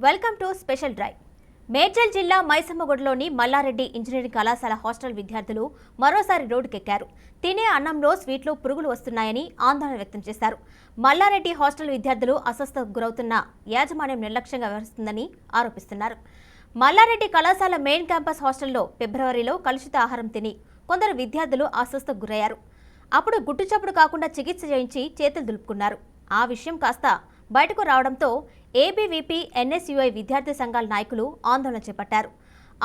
Welcome to special drive. Medchal జిల్లా మైసమ్మగూడలోని Mallareddy engineering కళాశాల hostel విద్యార్థులు మరోసారి రోడ్డుకెక్కారు. తినే అన్నంలో స్వీట్లు పురుగులు వస్తున్నాయని ఆందోళన వ్యక్తం చేశారు. మల్లారెడ్డి హాస్టల్ విద్యార్థులు అస్వస్థతకు గురవుతున్న యాజమాన్యం నిర్లక్ష్యంగా వ్యవహరిస్తుందని ఆరోపిస్తున్నారు. మల్లారెడ్డి కళాశాల మెయిన్ క్యాంపస్ హాస్టల్లో ఫిబ్రవరిలో కలుషిత ఆహారం తిని కొందరు విద్యార్థులు అస్వస్థతకు గురయ్యారు. అప్పుడు గుట్టుచప్పుడు కాకుండా చికిత్స చేయించి చేతులు దులుపుకున్నారు. ఆ విషయం కాస్త బయటకు రావడంతో ఏబీవీపీ ఎన్ఎస్యుఐ విద్యార్థి సంఘాల నాయకులు ఆందోళన చేపట్టారు.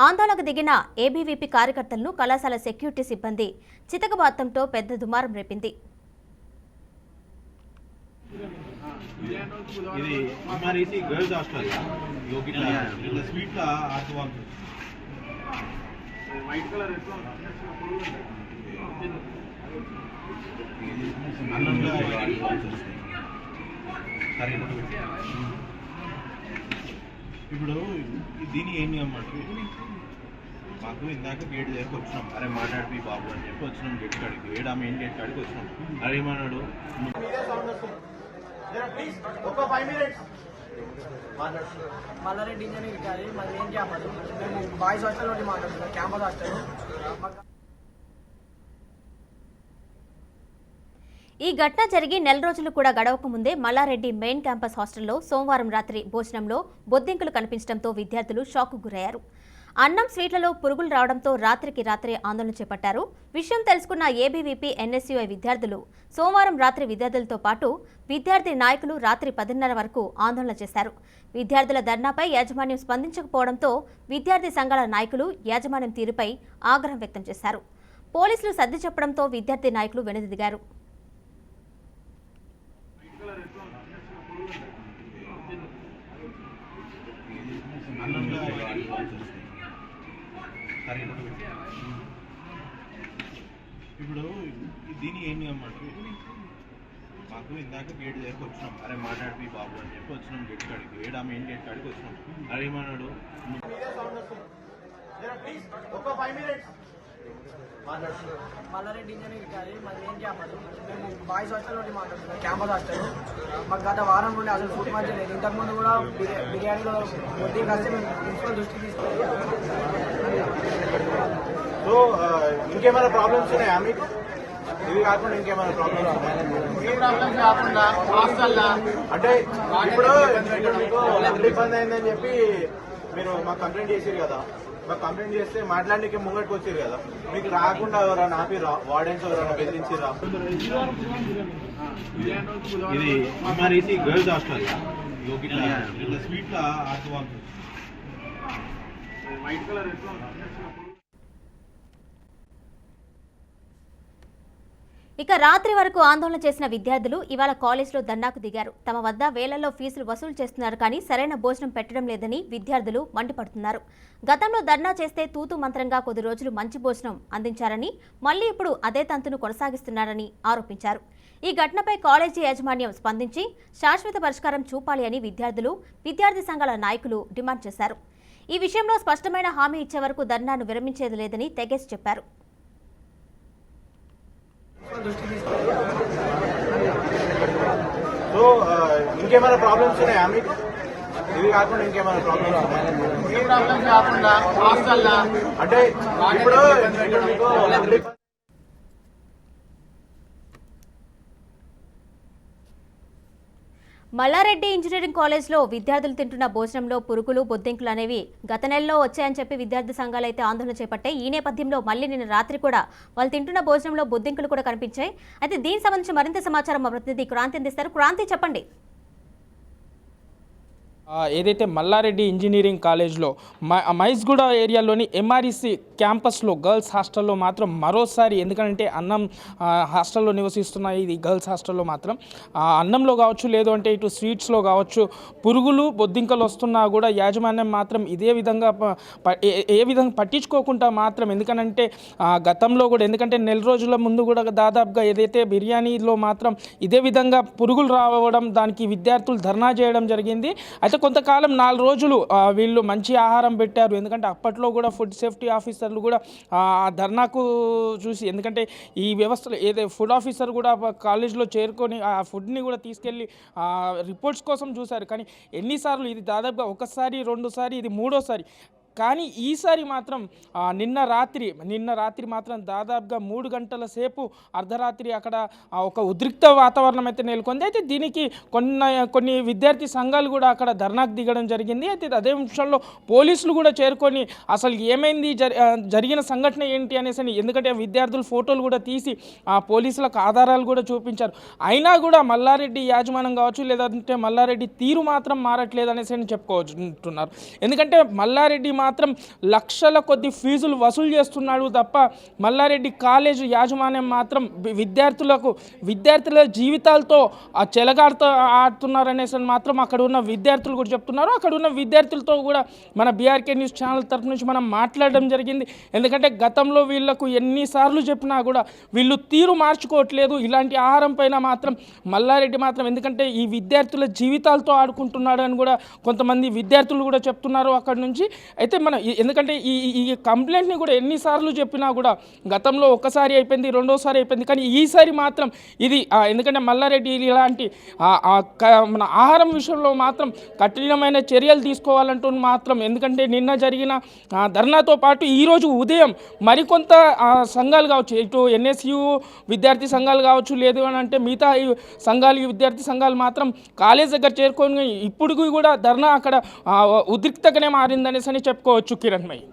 ఆందోళనకు దిగిన ఏబీవీపీ కార్యకర్తలను కళాశాల సెక్యూరిటీ సిబ్బంది చితకబాతంతో పెద్ద దుమారం రేపింది. ఇప్పుడు దీని ఏం చేయమంటారు? మాకు ఇందాక గేట్ దగ్గరకు వచ్చినాం, అరే మాట్లాడిపి బాబు అని చెప్పి వచ్చినాం గేట్ కాడికి. ఏడా మెయిన్ గేట్ కాడికి వచ్చినాం. అరే ఏమన్నాడు, మల్లారెడ్డి ఇంజనీరింగ్ కాదు, మాది మెయిన్ క్యాంపస్. మేము బాయ్స్ హాస్టల్ నుండి మాట్లాడుతున్నాం, క్యాంపస్ హాస్టల్. ఈ ఘటన జరిగి నెల రోజులు కూడా గడవక ముందే మల్లారెడ్డి మెయిన్ క్యాంపస్ హాస్టల్లో సోమవారం రాత్రి భోజనంలో బొద్దింకలు కనిపించడంతో విద్యార్థులు షాక్కు గురయ్యారు. అన్నం స్వీట్లలో పురుగులు రావడంతో రాత్రికి రాత్రే ఆందోళన చేపట్టారు. విషయం తెలుసుకున్న ఏబీవీపీ ఎన్ఎస్యుఐ విద్యార్థులు సోమవారం రాత్రి విద్యార్థులతో పాటు విద్యార్థి నాయకులు రాత్రి 10:30 వరకు ఆందోళన చేశారు. విద్యార్థుల ధర్నాపై యాజమాన్యం స్పందించకపోవడంతో విద్యార్థి సంఘాల నాయకులు యాజమాన్యం తీరుపై ఆగ్రహం వ్యక్తం చేశారు. పోలీసులు సర్ది చెప్పడంతో విద్యార్థి నాయకులు వెనుదిరిగారు. ఇప్పుడు దీని ఏం చేయమంటారు? మాకు ఇందాక గేట్ దగ్గరకు వచ్చినాం, అరే మాట్లాడిపి బాబు అని చెప్పి వచ్చినాం గేట్ కాడికి. ఏడా మెయిన్ గేట్ కాడికి వచ్చినాం. అరే ఏమన్నాడు, మల్లారెడ్డి ఇంజనీరింగ్ కాదు, మాది మెయిన్ క్యాంపస్. మేము బాయ్స్ హాస్టల్ నుండి మాట్లాడుతున్నాం, క్యాంపస్ హాస్టల్. మాకు గత వారం నుండి అసలు ఫుడ్ మంచి లేదు. ఇంతకుముందు కూడా బిర్యానీలో వడ్డీ కాస్తే మేము ప్రిన్సిపల్ దృష్టికి తీసుకెళ్ళి. సో ఇంకేమైనా ప్రాబ్లమ్స్ ఉన్నాయా మీకు? ఇవి కాకుండా ఇంకేమైనా ప్రాబ్లమ్స్ ఉన్నాయా? ఏ ప్రాబ్లమ్స్ కాకుండా హాస్టల్లో అంటే ఇప్పుడు మీకు ఇబ్బంది అయిందని చెప్పి మీరు మాకు కంప్లైంట్ చేసారు కదా. మాకు కంప్లైంట్ చేస్తే మాట్లాడడానికి ముంగట్టుకు వచ్చారు కదా. మీకు రాకుండా ఎవరైనా ఆపిరా? వార్డెన్స్ ఎవరైనా బెదిరించిరా? ఇది MREC girls hostel. Sweet white colour ఎట్లా? ఇక రాత్రి వరకు ఆందోళన చేసిన విద్యార్థులు ఇవాళ కాలేజీలో ధర్నాకు దిగారు. తమ వద్ద వేలల్లో ఫీజులు వసూలు చేస్తున్నారు కానీ సరైన భోజనం పెట్టడం లేదని విద్యార్థులు మండిపడుతున్నారు. గతంలో ధర్నా చేస్తే తూతు మంత్రంగా కొద్ది రోజులు మంచి భోజనం అందించారని మళ్లీ ఇప్పుడు అదే తంతును కొనసాగిస్తున్నారని ఆరోపించారు. ఈ ఘటనపై కాలేజీ యాజమాన్యం స్పందించి శాశ్వత పరిష్కారం చూపాలి అని విద్యార్థులు, విద్యార్థి సంఘాల నాయకులు డిమాండ్ చేశారు. ఈ విషయంలో స్పష్టమైన హామీ ఇచ్చే వరకు ధర్నాను విరమించేది లేదని తెగేసి చెప్పారు. సో ఇంకేమైనా ప్రాబ్లమ్స్ ఉన్నాయా మీకు? ఇవి కాకుండా ఇంకేమైనా ప్రాబ్లమ్స్ ఉన్నాయా? ఏ ప్రాబ్లమ్స్ కాకుండా హాస్టల్లో అంటే ఇప్పుడు మల్లారెడ్డి ఇంజనీరింగ్ కాలేజ్లో విద్యార్థులు తింటున్న భోజనంలో పురుగులు, బొద్దింకులు అనేవి గత నెలలో వచ్చాయని చెప్పి విద్యార్థి సంఘాలు అయితే ఆందోళన చేపట్టాయి. ఈ నేపథ్యంలో మళ్ళీ నిన్న రాత్రి కూడా వాళ్ళు తింటున్న భోజనంలో బొద్దింకులు కూడా కనిపించాయి. అయితే దీనికి సంబంధించి మరింత సమాచారం మా ప్రతినిధి క్రాంతి అందిస్తారు. క్రాంతి, చెప్పండి. ఏదైతే మల్లారెడ్డి ఇంజనీరింగ్ కాలేజ్లో మైస్గూడ ఏరియాలోని ఎంఆర్ఈసీ క్యాంపస్లో గర్ల్స్ హాస్టల్లో మాత్రం మరోసారి, ఎందుకంటే అన్నం హాస్టల్లో నివసిస్తున్న ఇది గర్ల్స్ హాస్టల్లో మాత్రం అన్నంలో కావచ్చు, లేదు అంటే ఇటు స్వీట్స్లో కావచ్చు పురుగులు, బొద్దింకలు వస్తున్నా కూడా యాజమాన్యం మాత్రం ఇదే విధంగా పట్టించుకోకుండా మాత్రం, ఎందుకంటే గతంలో కూడా, ఎందుకంటే నెల రోజుల ముందు కూడా దాదాపుగా ఏదైతే బిర్యానీలో మాత్రం ఇదే విధంగా పురుగులు రావడం, దానికి విద్యార్థులు ధర్నా చేయడం జరిగింది. అయితే కొంతకాలం 4 రోజులు వీళ్ళు మంచి ఆహారం పెట్టారు. ఎందుకంటే అప్పట్లో కూడా ఫుడ్ సేఫ్టీ ఆఫీసర్లు కూడా ధర్నాకు చూసి, ఎందుకంటే ఈ వ్యవస్థలో ఏదో ఫుడ్ ఆఫీసర్ కూడా కాలేజ్లో చేరుకొని ఆ ఫుడ్ని కూడా తీసుకెళ్ళి రిపోర్ట్స్ కోసం చూశారు. కానీ ఎన్నిసార్లు, ఇది దాదాపుగా ఒకసారి 2 సారి, ఇది 3వ సారి. కానీ ఈసారి మాత్రం నిన్న రాత్రి మాత్రం దాదాపుగా 3 గంటల సేపు అర్ధరాత్రి అక్కడ ఒక ఉద్రిక్త వాతావరణం అయితే నెలకొంది. అయితే దీనికి కొన్ని విద్యార్థి సంఘాలు కూడా అక్కడ ధర్నాకు దిగడం జరిగింది. అయితే అదే విషయంలో పోలీసులు కూడా చేరుకొని అసలు ఏమైంది, జరిగిన సంఘటన ఏంటి అనేసి, ఎందుకంటే విద్యార్థులు ఫోటోలు కూడా తీసి ఆ పోలీసులకు ఆధారాలు కూడా చూపించారు. అయినా కూడా మల్లారెడ్డి యాజమాన్యం కావచ్చు, లేదంటే మల్లారెడ్డి తీరు మాత్రం మారట్లేదు అనేసి చెప్పుకోవచ్చుంటున్నారు. ఎందుకంటే మల్లారెడ్డి మాత్రం లక్షల కొద్ది ఫీజులు వసూలు చేస్తున్నాడు తప్ప మల్లారెడ్డి కాలేజీ యాజమాన్యం మాత్రం విద్యార్థుల జీవితాలతో చెలగాడుతూ ఆడుతున్నారనేసి మాత్రం అక్కడ ఉన్న విద్యార్థులు కూడా చెప్తున్నారు. అక్కడ ఉన్న విద్యార్థులతో కూడా మన బీఆర్కే న్యూస్ ఛానల్ తరఫు నుంచి మనం మాట్లాడడం జరిగింది. ఎందుకంటే గతంలో వీళ్లకు ఎన్నిసార్లు చెప్పినా కూడా వీళ్ళు తీరు మార్చుకోవట్లేదు. ఇలాంటి ఆహారం పైన మాత్రం మల్లారెడ్డి మాత్రం, ఎందుకంటే ఈ విద్యార్థుల జీవితాలతో ఆడుకుంటున్నాడు అని కూడా కొంతమంది విద్యార్థులు కూడా చెప్తున్నారు అక్కడ నుంచి. అయితే మనం ఎందుకంటే ఈ కంప్లైంట్ని కూడా ఎన్నిసార్లు చెప్పినా కూడా గతంలో ఒకసారి అయిపోయింది, 2వ సారి అయిపోయింది. కానీ ఈసారి మాత్రం ఇది ఎందుకంటే మల్లారెడ్డి ఇలాంటి మన ఆహారం విషయంలో మాత్రం కఠినమైన చర్యలు తీసుకోవాలంటూ మాత్రం, ఎందుకంటే నిన్న జరిగిన ధర్నాతో పాటు ఈరోజు ఉదయం మరికొంత సంఘాలు కావచ్చు, ఇటు ఎన్ఎస్యు విద్యార్థి సంఘాలు కావచ్చు, లేదు అని అంటే మిగతా విద్యార్థి సంఘాలు మాత్రం కాలేజ్ దగ్గర చేరుకొని ఇప్పుడు కూడా ధర్నా అక్కడ ఉద్రిక్తగానే మారిందనేసి అని చెప్పుకోవచ్చు కిరణ్మయ్య.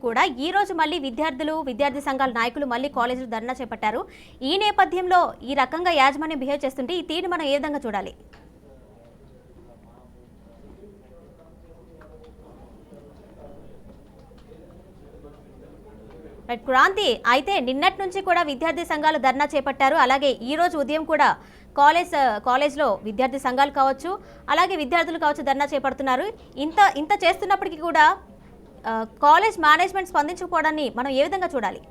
కూడా ఈ రోజు మళ్ళీ విద్యార్థి సంఘాల నాయకులు మళ్ళీ కాలేజీలో ధర్నా చేపట్టారు. ఈ నేపథ్యంలో ఈ రకంగా యాజమాన్యం బిహేవ్ చేస్తుంటే ఈ తీరును మనం ఏ విధంగా చూడాలి? క్రాంతి, అయితే నిన్నటి నుంచి కూడా విద్యార్థి సంఘాలు ధర్నా చేపట్టారు. అలాగే ఈ రోజు ఉదయం కూడా కాలేజ్లో విద్యార్థి సంఘాలు కావచ్చు, అలాగే విద్యార్థులు కావచ్చు ధర్నా చేపడుతున్నారు. ఇంత చేస్తున్నప్పటికీ కూడా కాలేజ్ మేనేజ్మెంట్ స్పందించకపోవడాన్ని మనం ఏ విధంగా చూడాలి?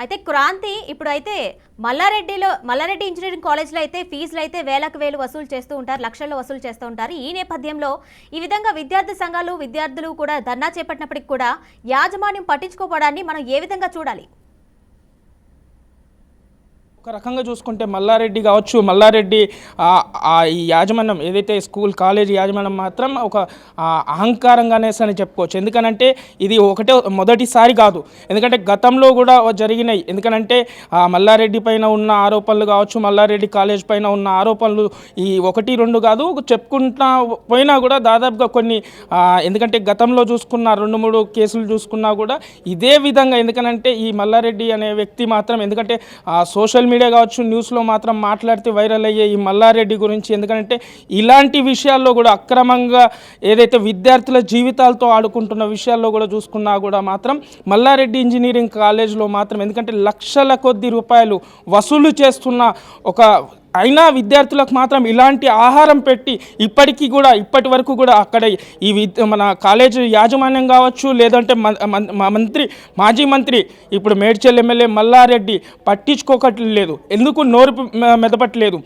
అయితే క్రాంతి, ఇప్పుడైతే మల్లారెడ్డి ఇంజనీరింగ్ కాలేజ్లో అయితే ఫీజులు అయితే వేలు వసూలు చేస్తూ ఉంటారు, లక్షల్లో వసూలు చేస్తూ ఉంటారు. ఈ నేపథ్యంలో ఈ విధంగా విద్యార్థులు కూడా ధర్నా చేపట్టినప్పటికీ కూడా యాజమాన్యం పట్టించుకోవడాన్ని మనం ఏ విధంగా చూడాలి? ఒక రకంగా చూసుకుంటే మల్లారెడ్డి ఈ యాజమాన్యం ఏదైతే కాలేజీ యాజమాన్యం మాత్రం ఒక అహంకారంగానే అని చెప్పుకోవచ్చు. ఎందుకనంటే ఇది మొదటిసారి కాదు, ఎందుకంటే గతంలో కూడా జరిగినాయి. ఎందుకనంటే మల్లారెడ్డి పైన ఉన్న ఆరోపణలు కావచ్చు, మల్లారెడ్డి కాలేజ్ పైన ఉన్న ఆరోపణలు ఈ 1-2 కాదు, చెప్పుకుంటా పోయినా కూడా దాదాపుగా కొన్ని, ఎందుకంటే గతంలో చూసుకున్న 2-3 కేసులు చూసుకున్నా కూడా ఇదే విధంగా. ఎందుకనంటే ఈ మల్లారెడ్డి అనే వ్యక్తి మాత్రం, ఎందుకంటే సోషల్ మీడియా కావచ్చు, న్యూస్లో మాత్రం మాట్లాడితే వైరల్ అయ్యే ఈ మల్లారెడ్డి గురించి, ఎందుకంటే ఇలాంటి విషయాల్లో కూడా అక్రమంగా ఏదైతే విద్యార్థుల జీవితాలతో ఆడుకుంటున్న విషయాల్లో కూడా చూసుకున్నా కూడా మాత్రం మల్లారెడ్డి ఇంజనీరింగ్ కాలేజ్లో మాత్రం, ఎందుకంటే లక్షల కొద్ది రూపాయలు వసూలు చేస్తున్న అయినా విద్యార్థులకు మాత్రం ఇలాంటి ఆహారం పెట్టి ఇప్పటి వరకు కూడా అక్కడ ఈ మన కాలేజీ యాజమాన్యం కావచ్చు, లేదంటే మాజీ మంత్రి ఇప్పుడు మేడ్చల్ ఎమ్మెల్యే మల్లారెడ్డి పట్టించుకోకట్లేదు. ఎందుకు నోరు మెదపట్లేదు?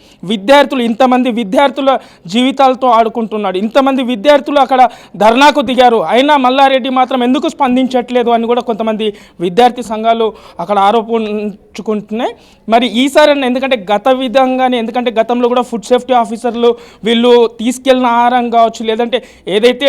ఇంతమంది విద్యార్థుల జీవితాలతో ఆడుకుంటున్నాడు, ఇంతమంది విద్యార్థులు అక్కడ ధర్నాకు దిగారు, అయినా మల్లారెడ్డి మాత్రం ఎందుకు స్పందించట్లేదు అని కూడా కొంతమంది విద్యార్థి సంఘాలు అక్కడ ఆరోపించుకుంటున్నాయి. మరి ఈసారి ఎందుకంటే ఎందుకంటే గతంలో కూడా ఫుడ్ సేఫ్టీ ఆఫీసర్లు వీళ్ళు తీసుకెళ్ళిన ఆహారం కావచ్చు, లేదంటే ఏదైతే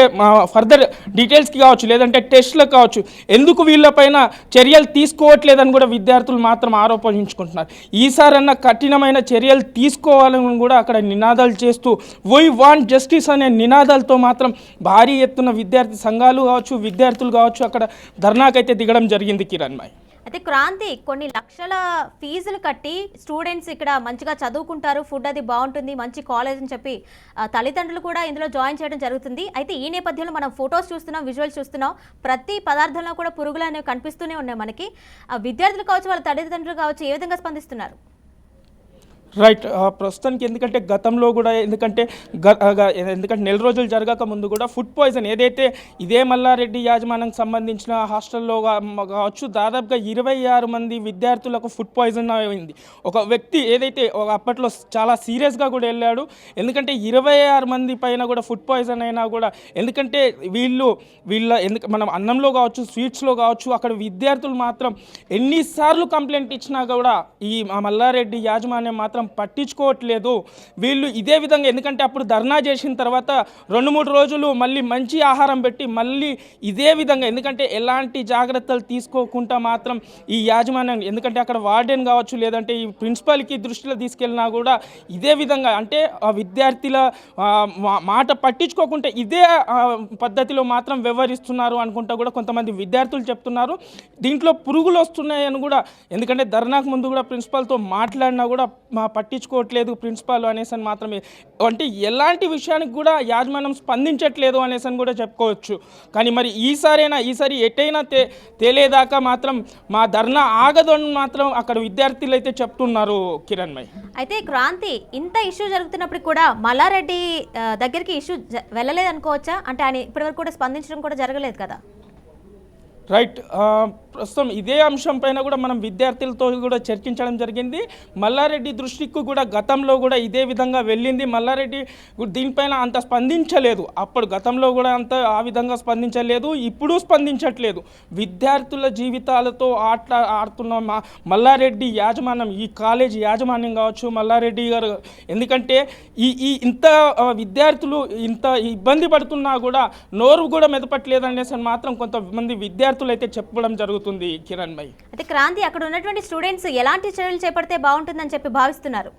ఫర్దర్ డీటెయిల్స్కి కావచ్చు, లేదంటే టెస్ట్లకు కావచ్చు, ఎందుకు వీళ్ళపైన చర్యలు తీసుకోవట్లేదని కూడా విద్యార్థులు మాత్రం ఆరోపించుకుంటున్నారు. ఈసారన్నా కఠినమైన చర్యలు తీసుకోవాలని కూడా అక్కడ నినాదాలు చేస్తూ వీ వాంట్ జస్టిస్ అనే నినాదాలతో మాత్రం భారీ ఎత్తున విద్యార్థి సంఘాలు కావచ్చు, విద్యార్థులు కావచ్చు అక్కడ ధర్నాకైతే దిగడం జరిగింది కిరణ్మయ్. అయితే క్రాంతి కొన్ని లక్షల ఫీజులు కట్టి స్టూడెంట్స్ ఇక్కడ మంచిగా చదువుకుంటారు, ఫుడ్ అది బాగుంటుంది, మంచి కాలేజ్ అని చెప్పి తల్లిదండ్రులు కూడా ఇందులో జాయిన్ చేయడం జరుగుతుంది. అయితే ఈ నేపథ్యంలో మనం ఫొటోస్ చూస్తున్నాం, విజువల్స్ చూస్తున్నాం, ప్రతి పదార్థంలో కూడా పురుగులు అనేవి కనిపిస్తూనే ఉన్నాయి మనకి. విద్యార్థులు కావచ్చు, వాళ్ళ తల్లిదండ్రులు కావచ్చు, ఏ విధంగా స్పందిస్తున్నారు? రైట్, ప్రస్తుతానికి ఎందుకంటే గతంలో కూడా ఎందుకంటే నెల రోజులు జరగక ముందు కూడా ఫుడ్ పాయిజన్ ఏదైతే ఇదే మల్లారెడ్డి యాజమాన్యానికి సంబంధించిన హాస్టల్లో కావచ్చు దాదాపుగా 26 మంది విద్యార్థులకు ఫుడ్ పాయిజన్ అయింది. ఒక వ్యక్తి ఏదైతే అప్పట్లో చాలా సీరియస్గా కూడా వెళ్ళాడు. ఎందుకంటే 26 మంది పైన కూడా ఫుడ్ పాయిజన్ అయినా కూడా ఎందుకంటే మనం అన్నంలో కావచ్చు, స్వీట్స్లో కావచ్చు, అక్కడ విద్యార్థులు మాత్రం ఎన్నిసార్లు కంప్లైంట్ ఇచ్చినా కూడా ఈ మల్లారెడ్డి యాజమాన్యం మాత్రం పట్టించుకోవట్లేదు. వీళ్ళు ఇదే విధంగా ఎందుకంటే అప్పుడు ధర్నా చేసిన తర్వాత 2-3 రోజులు మళ్ళీ మంచి ఆహారం పెట్టి మళ్ళీ ఇదే విధంగా ఎందుకంటే ఎలాంటి జాగ్రత్తలు తీసుకోకుండా మాత్రం ఈ యాజమాన్యం ఎందుకంటే అక్కడ వార్డెన్ కావచ్చు లేదంటే ఈ ప్రిన్సిపాల్కి దృష్టిలో తీసుకెళ్ళినా కూడా ఇదే విధంగా అంటే ఆ విద్యార్థుల మాట పట్టించుకోకుండా ఇదే పద్ధతిలో మాత్రం వ్యవహరిస్తున్నారు అనుకుంటా కూడా కొంతమంది విద్యార్థులు చెప్తున్నారు. దీంట్లో పురుగులు వస్తున్నాయని కూడా ఎందుకంటే ధర్నాకు ముందు కూడా ప్రిన్సిపాల్తో మాట్లాడినా కూడా పట్టించుకోవట్లేదు ప్రిన్సిపాల్ అనేసి మాత్రమే అంటే ఎలాంటి విషయానికి కూడా యాజమాన్యం స్పందించట్లేదు అనేసి కూడా చెప్పుకోవచ్చు. కానీ మరి ఈసారి ఎటైనా తేలేదాకా మాత్రం మా ధర్నా ఆగదు అని మాత్రం అక్కడ విద్యార్థులు అయితే చెప్తున్నారు. కిరణ్ మై అయితే క్రాంతి ఇంత ఇష్యూ జరుగుతున్నప్పుడు కూడా మల్లారెడ్డి దగ్గరికి ఇష్యూ వెళ్ళలేదు అనుకోవచ్చా? అంటే ఆయన ఇప్పటివరకు కూడా స్పందించడం కూడా జరగలేదు కదా? రైట్, ప్రస్తుతం ఇదే అంశం పైన కూడా మనం విద్యార్థులతో కూడా చర్చించడం జరిగింది. మల్లారెడ్డి దృష్టికి కూడా గతంలో కూడా ఇదే విధంగా వెళ్ళింది. మల్లారెడ్డి దీనిపైన అంత స్పందించలేదు. అప్పుడు గతంలో కూడా అంత ఆ విధంగా స్పందించలేదు, ఇప్పుడు స్పందించట్లేదు. విద్యార్థుల జీవితాలతో ఆడుతున్న మల్లారెడ్డి యాజమాన్యం, ఈ కాలేజీ యాజమాన్యం కావచ్చు, మల్లారెడ్డి గారు ఎందుకంటే ఇంత విద్యార్థులు ఇంత ఇబ్బంది పడుతున్నా కూడా నోరు కూడా మెదపట్లేదు అనేసి మాత్రం కొంతమంది విద్యార్థులు అయితే చెప్పడం జరుగుతుంది. కిరణ్ భాయ్, అయితే క్రాంతి అక్కడ ఉన్నటువంటి స్టూడెంట్స్ ఎలాంటి చర్యలు చేపడితే బాగుంటుందని చెప్పి భావిస్తున్నారు?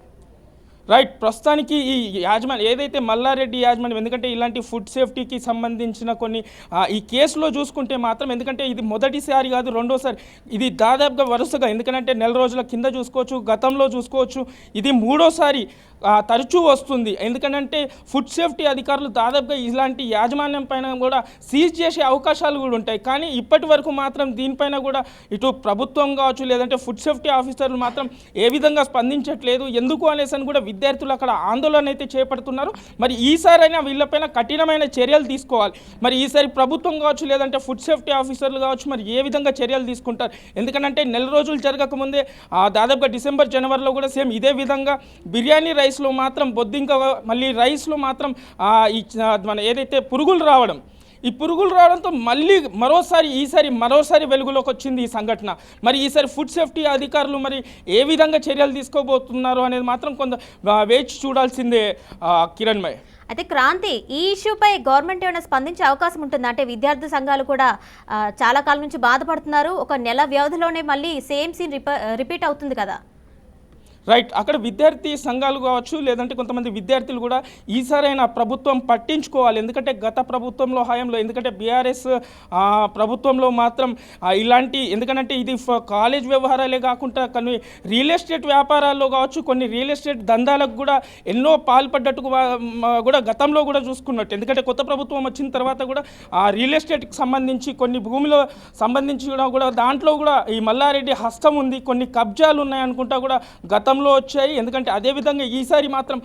రైట్, ప్రస్తుతానికి ఈ యాజమాన్యం ఏదైతే మల్లారెడ్డి యాజమాన్యం ఎందుకంటే ఇలాంటి ఫుడ్ సేఫ్టీకి సంబంధించిన కొన్ని ఈ కేసులో చూసుకుంటే మాత్రం ఎందుకంటే ఇది మొదటిసారి కాదు, రెండోసారి, ఇది దాదాపుగా వరుసగా ఎందుకంటే నెల రోజుల కింద చూసుకోవచ్చు, గతంలో చూసుకోవచ్చు, ఇది 3వసారి తరచూ వస్తుంది. ఎందుకంటే ఫుడ్ సేఫ్టీ అధికారులు దాదాపుగా ఇలాంటి యాజమాన్యం పైన కూడా సీజ్ చేసే అవకాశాలు కూడా ఉంటాయి. కానీ ఇప్పటి వరకు మాత్రం దీనిపైన కూడా ఇటు ప్రభుత్వం కావచ్చు లేదంటే ఫుడ్ సేఫ్టీ ఆఫీసర్లు మాత్రం ఏ విధంగా స్పందించట్లేదు. ఎందుకు అనేసి కూడా విద్యార్థులు అక్కడ ఆందోళన అయితే చేపడుతున్నారు. మరి ఈసారైనా వీళ్ళపైన కఠినమైన చర్యలు తీసుకోవాలి. మరి ఈసారి ప్రభుత్వం కావచ్చు లేదంటే ఫుడ్ సేఫ్టీ ఆఫీసర్లు కావచ్చు మరి ఏ విధంగా చర్యలు తీసుకుంటారు? ఎందుకంటే నెల రోజులు జరగకముందే దాదాపుగా డిసెంబర్ జనవరిలో కూడా సేమ్ ఇదే విధంగా బిర్యానీ రైస్లో మాత్రం బొద్దింక మళ్ళీ రైస్లో మాత్రం మన ఏదైతే పురుగులు రావడం, ఈ పురుగులు రావడంతో మళ్ళీ మరోసారి వెలుగులోకి వచ్చింది ఈ సంఘటన. మరి ఈసారి ఫుడ్ సేఫ్టీ అధికారులు మరి ఏ విధంగా చర్యలు తీసుకోబోతున్నారు అనేది మాత్రం కొంత వేచి చూడాల్సిందే కిరణ్ మై. అయితే క్రాంతి, ఈ ఇష్యూపై గవర్నమెంట్ ఏమైనా స్పందించే అవకాశం ఉంటుందా? అంటే విద్యార్థి సంఘాలు కూడా చాలా కాలం నుంచి బాధపడుతున్నారు. ఒక నెల వ్యవధిలోనే మళ్ళీ సేమ్ సీన్ రిపీట్ అవుతుంది కదా? రైట్, అక్కడ విద్యార్థి సంఘాలు కావచ్చు లేదంటే కొంతమంది విద్యార్థులు కూడా ఈసారైనా ప్రభుత్వం పట్టించుకోవాలి. ఎందుకంటే గత ప్రభుత్వంలో హయాంలో ఎందుకంటే బీఆర్ఎస్ ప్రభుత్వంలో మాత్రం ఇలాంటి ఎందుకంటే ఇది కాలేజ్ వ్యవహారాలే కాకుండా కొన్ని రియల్ ఎస్టేట్ వ్యాపారాల్లో కావచ్చు, కొన్ని రియల్ ఎస్టేట్ దందాలకు కూడా ఎన్నో పాల్పడ్డట్టు కూడా గతంలో కూడా చూసుకున్నట్టు. ఎందుకంటే కొత్త ప్రభుత్వం వచ్చిన తర్వాత కూడా ఆ రియల్ ఎస్టేట్కి సంబంధించి కొన్ని భూమిలో సంబంధించి కూడా దాంట్లో కూడా ఈ మల్లారెడ్డి హస్తం ఉంది, కొన్ని కబ్జాలు ఉన్నాయనుకుంటా కూడా గతంలో వచ్చాయి. ఎందుకంటే అదేవిధంగా ఈసారి మాత్రం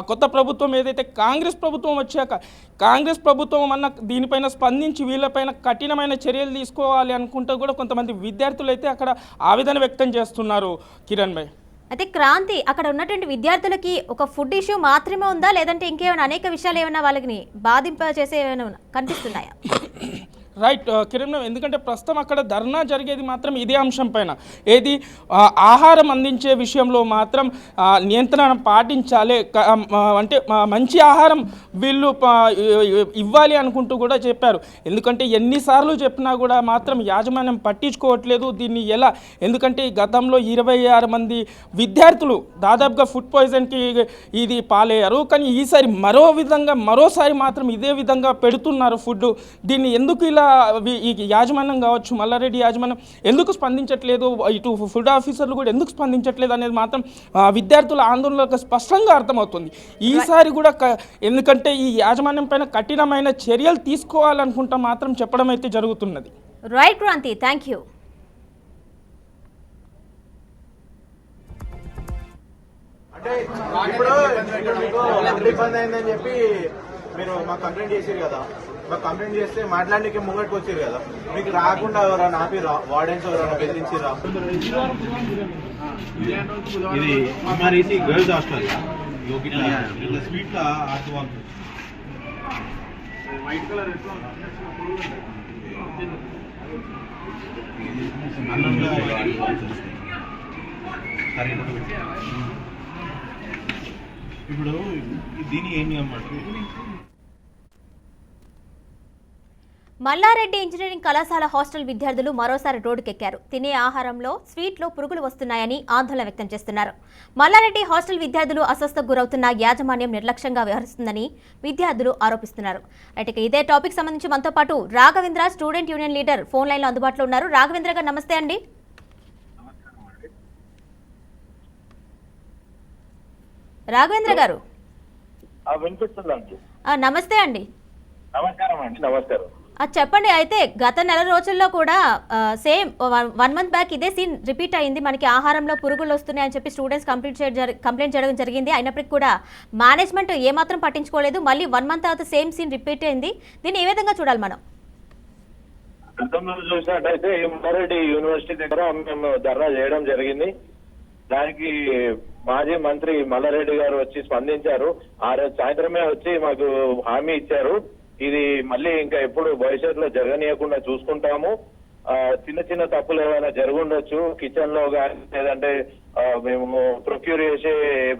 కొత్త ప్రభుత్వం ఏదైతే కాంగ్రెస్ ప్రభుత్వం వచ్చాక కాంగ్రెస్ ప్రభుత్వం అన్న దీనిపైన స్పందించి వీళ్ళపైన కఠినమైన చర్యలు తీసుకోవాలి అనుకుంటూ కూడా కొంతమంది విద్యార్థులు అయితే అక్కడ ఆవేదన వ్యక్తం చేస్తున్నారు. కిరణ్ భాయ్, అయితే క్రాంతి, అక్కడ ఉన్నటువంటి విద్యార్థులకి ఒక ఫుడ్ ఇష్యూ మాత్రమే ఉందా లేదంటే ఇంకేమైనా అనేక విషయాలు ఏమైనా వాళ్ళకి బాధింప చేసే ఏమైనా కనిపిస్తున్నాయా? రైట్ కిరణ్, ఎందుకంటే ప్రస్తుతం అక్కడ ధర్నా జరిగేది మాత్రం ఇదే అంశం పైన, ఏది ఆహారం అందించే విషయంలో మాత్రం నియంత్రణ పాటించాలి, అంటే మంచి ఆహారం వీళ్ళు ఇవ్వాలి అనుకుంటూ కూడా చెప్పారు. ఎందుకంటే ఎన్నిసార్లు చెప్పినా కూడా మాత్రం యాజమాన్యం పట్టించుకోవట్లేదు దీన్ని ఎలా. ఎందుకంటే గతంలో 26 మంది విద్యార్థులు దాదాపుగా ఫుడ్ పాయిజన్కి ఇది పాలయ్యారు. కానీ ఈసారి మరోసారి మాత్రం ఇదే విధంగా పెడుతున్నారు ఫుడ్. దీన్ని ఎందుకు ఇలా ఈ యాజమాన్యం కావచ్చు, మల్లారెడ్డి యాజమాన్యం ఎందుకు స్పందించట్లేదు, ఇటు ఫుడ్ ఆఫీసర్లు కూడా ఎందుకు స్పందించట్లేదు అనేది మాత్రం విద్యార్థుల ఆందోళనకు స్పష్టంగా అర్థమవుతుంది. ఈసారి కూడా ఎందుకంటే ఈ యాజమాన్యం పైన కఠినమైన చర్యలు తీసుకోవాలనుకుంటా మాత్రం చెప్పడం అయితే జరుగుతున్నది. Right Kranti, thank you. అంటే ఇప్పుడు మీకు ఇబ్బంది అయిందని చెప్పి మీరు మాకు కంప్లైంట్ చేసారు కదా, మాకు కంప్లైంట్ చేస్తే మాట్లాడడానికి ముంగట్కి వచ్చారు కదా, మీకు రాకుండా ఎవరైనా ఆపిరా, వార్డెన్స్ ఎవరైనా బెదిరించిరా? ఇది MREC girls hostel sweet white colour ఇప్పుడు దీని ఏం చేయమంటారు? మల్లారెడ్డి ఇంజనీరింగ్ కళాశాల హాస్టల్ విద్యార్థులు మరోసారి రోడ్డుకెక్కారు. తినే ఆహారంలో స్వీట్లో పురుగులు వస్తున్నాయని ఆందోళన వ్యక్తం చేస్తున్నారు. మల్లారెడ్డి హాస్టల్ విద్యార్థులు అస్వస్థకు గురవుతున్న యాజమాన్యం నిర్లక్ష్యంగా వ్యవహరిస్తుందని విద్యార్థులు ఆరోపిస్తున్నారు. ఇక ఇదే టాపిక్ సంబంధించి మనతో పాటు Raghavendra, student union leader phone లైన్లో అందుబాటులో ఉన్నారు. రాఘవేంద్ర గారు నమస్తే అండి. రాఘవేంద్ర గారు వినిపిస్తుందండి. నమస్తే అండి. నమస్కారం అండి. నమస్కారం. చెప్పండి. అయితే గత నెల రోజుల్లో కూడా సేమ్ 1 మంత్ బ్యాక్ ఇదే సీన్ రిపీట్ అయింది. మనకి ఆహారంలో పురుగులు వస్తున్నాయని చెప్పి స్టూడెంట్స్ కంప్లైంట్ చేయడం జరిగింది. అయినప్పటికీ కూడా మేనేజ్మెంట్ ఏమాత్రం పట్టించుకోలేదు. మళ్ళీ 1 మంత్ తర్వాత సేమ్ సీన్ రిపీట్ అయింది. దీన్ని ఏ విధంగా చూడాలి మనం? గతంలో చూసినట్టయితే మల్లారెడ్డి యూనివర్సిటీ దగ్గర మేము ధర్నా చేయడం జరిగింది. దానికి మాజీ మంత్రి మల్లారెడ్డి గారు వచ్చి స్పందించారు. ఆ రోజు సాయంత్రమే వచ్చి మాకు హామీ ఇచ్చారు, ఇది మళ్ళీ ఇంకా ఎప్పుడు భవిష్యత్తులో జరగనీయకుండా చూసుకుంటాము. చిన్న చిన్న తప్పులు ఏమైనా జరుగుండొచ్చు కిచెన్ లో కానీ, లేదంటే మేము ప్రొక్యూర్ చేసే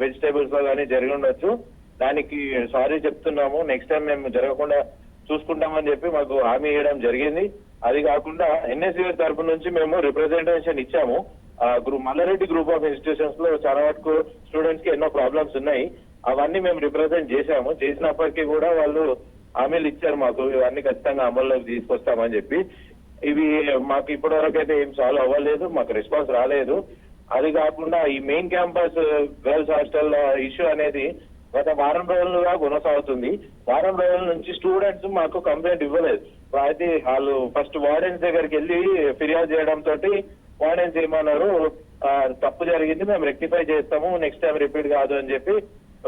వెజిటేబుల్స్ లో కానీ జరిగి ఉండొచ్చు. దానికి సారీ చెప్తున్నాము, నెక్స్ట్ టైం మేము జరగకుండా చూసుకుంటామని చెప్పి మాకు హామీ ఇవ్వడం జరిగింది. అది కాకుండా ఎన్ఎస్యూఎస్ తరఫు నుంచి మేము రిప్రజెంటేషన్ ఇచ్చాము. మల్లారెడ్డి గ్రూప్ ఆఫ్ ఇన్స్టిట్యూషన్స్ లో చాలా వరకు స్టూడెంట్స్ కి ఎన్నో ప్రాబ్లమ్స్ ఉన్నాయి. అవన్నీ మేము రిప్రజెంట్ చేసినప్పటికీ కూడా వాళ్ళు హామీలు ఇచ్చారు మాకు, ఇవన్నీ ఖచ్చితంగా అమల్లోకి తీసుకొస్తామని చెప్పి. ఇవి మాకు ఇప్పటి వరకు అయితే ఏం సాల్వ్ అవ్వలేదు, మాకు రెస్పాన్స్ రాలేదు. అది కాకుండా ఈ main campus girls hostel issue అనేది గత వారం రోజులుగా కొనసాగుతుంది. వారం రోజుల నుంచి స్టూడెంట్స్ మాకు కంప్లైంట్ ఇవ్వలేదు. అయితే వాళ్ళు ఫస్ట్ వార్డెన్స్ దగ్గరికి వెళ్ళి ఫిర్యాదు చేయడంతో వార్డెన్స్ ఏమన్నారు, తప్పు జరిగింది, మేము రెక్టిఫై చేస్తాము, నెక్స్ట్ టైం రిపీట్ కాదు అని చెప్పి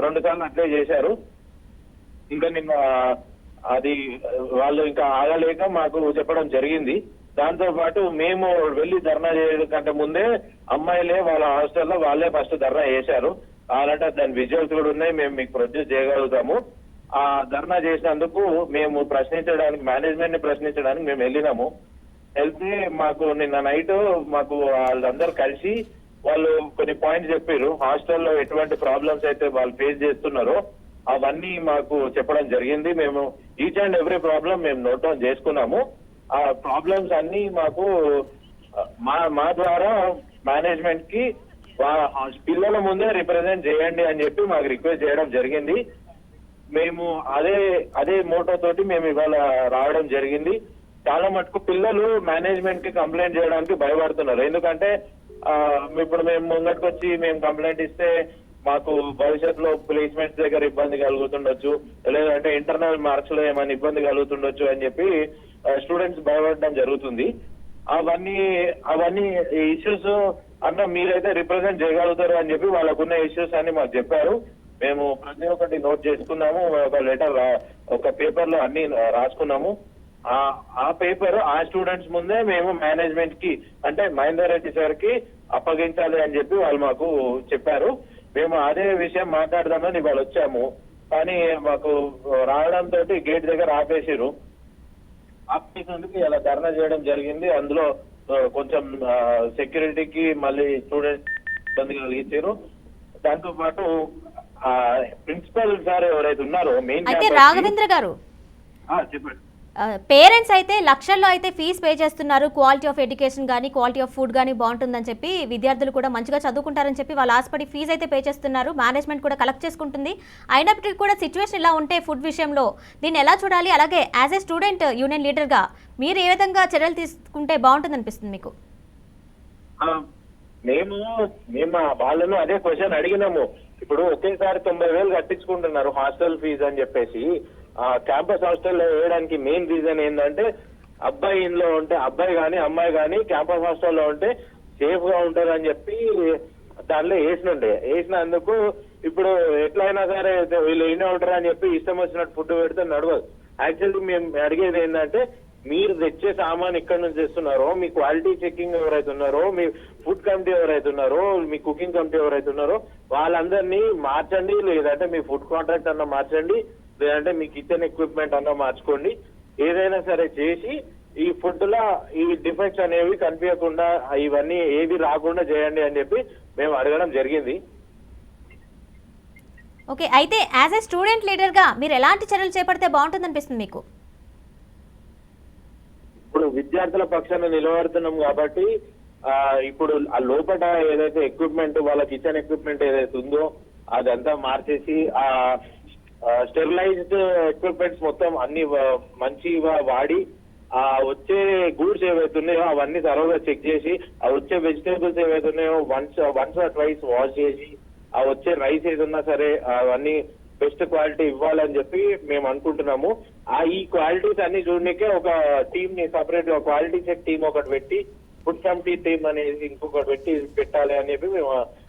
2 సార్లు అట్లే చేశారు. ఇంకా నిన్న అది వాళ్ళు ఇంకా ఆగలేక మాకు చెప్పడం జరిగింది. దాంతో పాటు మేము వెళ్లి ధర్నా చేయడం కంటే ముందే అమ్మాయిలే వాళ్ళ హాస్టల్లో వాళ్ళే ఫస్ట్ ధర్నా చేశారు. అలాంటి దాని విజువల్స్ కూడా ఉన్నాయి, మేము మీకు ప్రొడ్యూస్ చేయగలుగుతాము. ఆ ధర్నా చేసినందుకు మేము ప్రశ్నించడానికి, మేనేజ్మెంట్ ని ప్రశ్నించడానికి మేము వెళ్ళినాము. వెళ్తే మాకు నిన్న నైట్ మాకు వాళ్ళందరూ కలిసి వాళ్ళు కొన్ని పాయింట్స్ చెప్పారు. హాస్టల్లో ఎటువంటి ప్రాబ్లమ్స్ అయితే వాళ్ళు ఫేస్ చేస్తున్నారో అవన్నీ మాకు చెప్పడం జరిగింది. మేము ఈచ్ అండ్ ఎవ్రీ ప్రాబ్లం మేము నోట్ డౌన్ చేసుకున్నాము. ఆ ప్రాబ్లమ్స్ అన్ని మాకు మా ద్వారా మేనేజ్మెంట్ కి పిల్లల ముందే రిప్రజెంట్ చేయండి అని చెప్పి మాకు రిక్వెస్ట్ చేయడం జరిగింది. మేము అదే మోటో తోటి మేము ఇవాళ రావడం జరిగింది. చాలా మటుకు పిల్లలు మేనేజ్మెంట్ కి కంప్లైంట్ చేయడానికి భయపడుతున్నారు. ఎందుకంటే ఇప్పుడు మేము ముంగటికి వచ్చి మేము కంప్లైంట్ ఇస్తే మాకు భవిష్యత్తులో ప్లేస్మెంట్స్ దగ్గర ఇబ్బంది కలుగుతుండొచ్చు, లేదంటే ఇంటర్నల్ మార్క్స్ లో ఏమైనా ఇబ్బంది కలుగుతుండొచ్చు అని చెప్పి స్టూడెంట్స్ భయపడడం జరుగుతుంది. అవన్నీ ఇష్యూస్ అన్న మీరైతే రిప్రజెంట్ చేయగలుగుతారు అని చెప్పి వాళ్ళకున్న ఇష్యూస్ అన్ని మాకు చెప్పారు. మేము ప్రతి ఒక్కటి నోట్ చేసుకున్నాము. ఒక లెటర్, ఒక పేపర్ లో అన్ని రాసుకున్నాము. ఆ పేపర్ ఆ స్టూడెంట్స్ ముందే మేము మేనేజ్మెంట్ కి, అంటే మహేందర్ రెడ్డి సార్ కి అప్పగించాలి అని చెప్పి వాళ్ళు మాకు చెప్పారు. మేము అదే విషయం మాట్లాడదామని వాళ్ళు వచ్చాము. కానీ మాకు రావడంతో గేట్ దగ్గర ఆపేసారు. ఆపేసినందుకు ఇలా ధర్నా చేయడం జరిగింది. అందులో కొంచెం సెక్యూరిటీకి మళ్ళీ స్టూడెంట్స్ ఇబ్బంది కలిగించారు. దాంతో పాటు ప్రిన్సిపల్ సార్ ఎవరైతే ఉన్నారో మెయిన్ అయితే రాఘవేంద్ర గారు చెప్పండి. పేరెంట్స్ అయితే లక్షల్లో అయితే ఫీజు పే చేస్తున్నారు. క్వాలిటీ ఆఫ్ ఎడ్యుకేషన్ కానీ క్వాలిటీ ఆఫ్ ఫుడ్ కానీ బాగుంటుందని చెప్పి విద్యార్థులు కూడా మంచిగా చదువుకుంటారని చెప్పి వాళ్ళు ఆశపడి ఫీజు అయితే పే చేస్తున్నారు. మేనేజ్మెంట్ కూడా కలెక్ట్ చేసుకుంటుంది. అయినప్పటికీ కూడా సిచ్యువేషన్ ఇలా ఉంటే ఫుడ్ విషయంలో దీన్ని ఎలా చూడాలి? అలాగే యాజ్ ఏ స్టూడెంట్ యూనియన్ లీడర్గా మీరు ఏ విధంగా చర్యలు తీసుకుంటే బాగుంటుంది అనిపిస్తుంది మీకు? మేము వాళ్ళను అదే క్వశ్చన్ అడిగినాము. ఇప్పుడు ఒకేసారి 90,000 కట్టించుకుంటున్నారు హాస్టల్ ఫీజు అని చెప్పేసి. క్యాంపస్ హాస్టల్లో వేయడానికి మెయిన్ రీజన్ ఏంటంటే అబ్బాయి ఇంట్లో ఉంటే అబ్బాయి కానీ అమ్మాయి కానీ క్యాంపస్ హాస్టల్లో ఉంటే సేఫ్ గా ఉంటారు అని చెప్పి దానిలో వేసినందుకు ఇప్పుడు ఎట్లయినా సరే వీళ్ళు ఇన్నే ఉంటారు అని చెప్పి ఇష్టం వచ్చినట్టు ఫుడ్ పెడితే నడవదు. యాక్చువల్లీ మేము అడిగేది ఏంటంటే మీరు తెచ్చే సామాన్ ఇక్కడ నుంచి తెస్తున్నారో, మీ క్వాలిటీ చెకింగ్ ఎవరైతే ఉన్నారో, మీ ఫుడ్ కమిటీ ఎవరైతే ఉన్నారో, మీ కుకింగ్ కమిటీ ఎవరైతే ఉన్నారో వాళ్ళందరినీ మార్చండి. లేదంటే మీ ఫుడ్ కాంట్రాక్ట్ అన్న మార్చండి, లేదంటే మీ కిచెన్ ఎక్విప్మెంట్ అన్న మార్చుకోండి. ఏదైనా సరే చేసి ఈ ఫుడ్ లా ఈ డిఫెక్ట్స్ అనేవి కనిపించకుండా ఇవన్నీ ఏవి రాకుండా చేయండి అని చెప్పి మేము అడగడం జరిగింది. ఓకే, అయితే యాజ్ ఏ స్టూడెంట్ లీడర్గా మీరు ఎలాంటి చర్యలు చేపడితే బాగుంటుంది అనిపిస్తుంది మీకు? ఇప్పుడు విద్యార్థుల పక్షాన నిలబడుతున్నాం కాబట్టి ఇప్పుడు ఆ లోపల ఏదైతే ఎక్విప్మెంట్ వాళ్ళ కిచెన్ ఎక్విప్మెంట్ ఏదైతే ఉందో అదంతా మార్చేసి స్టెరిలైజ్డ్ ఎక్విప్మెంట్స్ మొత్తం అన్ని మంచిగా వాడి వచ్చే గూడ్స్ ఏవైతే ఉన్నాయో అవన్నీ త్వరగా చెక్ చేసి వచ్చే వెజిటేబుల్స్ ఏవైతే ఉన్నాయో వన్స్ ఆర్ ట్వైస్ వాష్ చేసి వచ్చే రైస్ ఏది ఉన్నా సరే అవన్నీ బెస్ట్ క్వాలిటీ ఇవ్వాలని చెప్పి మేము అనుకుంటున్నాము. ఈ క్వాలిటీస్ అన్ని చూడడానికే ఒక టీమ్ ని సపరేట్ క్వాలిటీ చెక్ టీమ్ ఒకటి పెట్టి ఫుడ్ కమిటీ టీమ్ అనేది ఇంకొకటి పెట్టాలి అని చెప్పి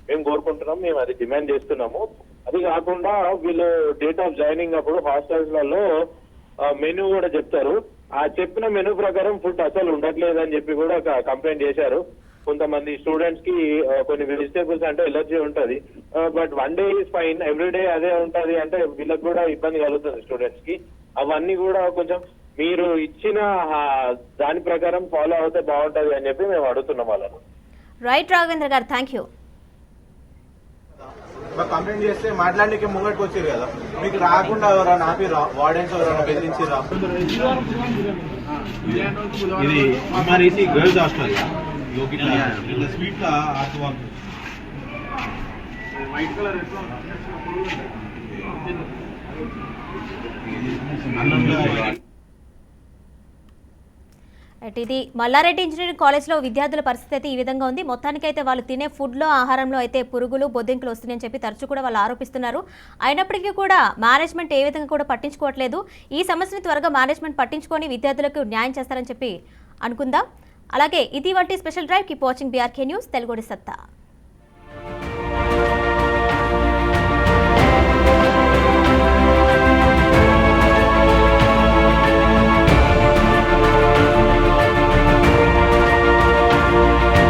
మేము కోరుకుంటున్నాం. మేము అది డిమాండ్ చేస్తున్నాము. అది కాకుండా వీళ్ళు డేట్ ఆఫ్ జాయినింగ్ అప్పుడు హాస్టల్స్ లలో మెనూ కూడా చెప్తారు. ఆ చెప్పిన మెనూ ప్రకారం ఫుడ్ అసలు ఉండట్లేదు అని చెప్పి కూడా కంప్లైంట్ చేశారు. కొంతమంది స్టూడెంట్స్ కి కొన్ని వెజిటేబుల్స్ అంటే ఎలర్జీ ఉంటది. But one day is fine, everyday అదే ఉంటది అంటే వీళ్ళకి కూడా ఇబ్బంది కలుగుతుంది స్టూడెంట్స్ కి. అవన్నీ కూడా కొంచెం మీరు ఇచ్చిన దాని ప్రకారం ఫాలో అవుతే బాగుంటది అని చెప్పి మేము అడుగుతున్నాం వాళ్ళను. రైట్ రాఘవేంద్ర గారు, థ్యాంక్ యూ. మాకు కంప్లైంట్ చేస్తే మాట్లాడడానికి ముంగట్కి వచ్చారు కదా, మీకు రాకుండా ఎవరైనా ఆపిరా? వార్డెన్స్ ఎవరైనా బెదిరించిరా? ఇది MREC girls hostel sweet white colour ఇది మల్లారెడ్డి ఇంజనీరింగ్ కాలేజ్లో విద్యార్థుల పరిస్థితి అయితే ఈ విధంగా ఉంది. మొత్తానికైతే వాళ్ళు తినే ఫుడ్లో ఆహారంలో అయితే పురుగులు బొద్దింకలు వస్తున్నాయని చెప్పి తరచూ కూడా వాళ్ళు ఆరోపిస్తున్నారు. అయినప్పటికీ కూడా మేనేజ్మెంట్ ఏ విధంగా కూడా పట్టించుకోవట్లేదు. ఈ సమస్యని త్వరగా మేనేజ్మెంట్ పట్టించుకొని విద్యార్థులకు న్యాయం చేస్తారని చెప్పి అనుకుందాం. అలాగే ఇది వాటి special drive. Keep watching BRK news, తెలుగుడి సత్తా.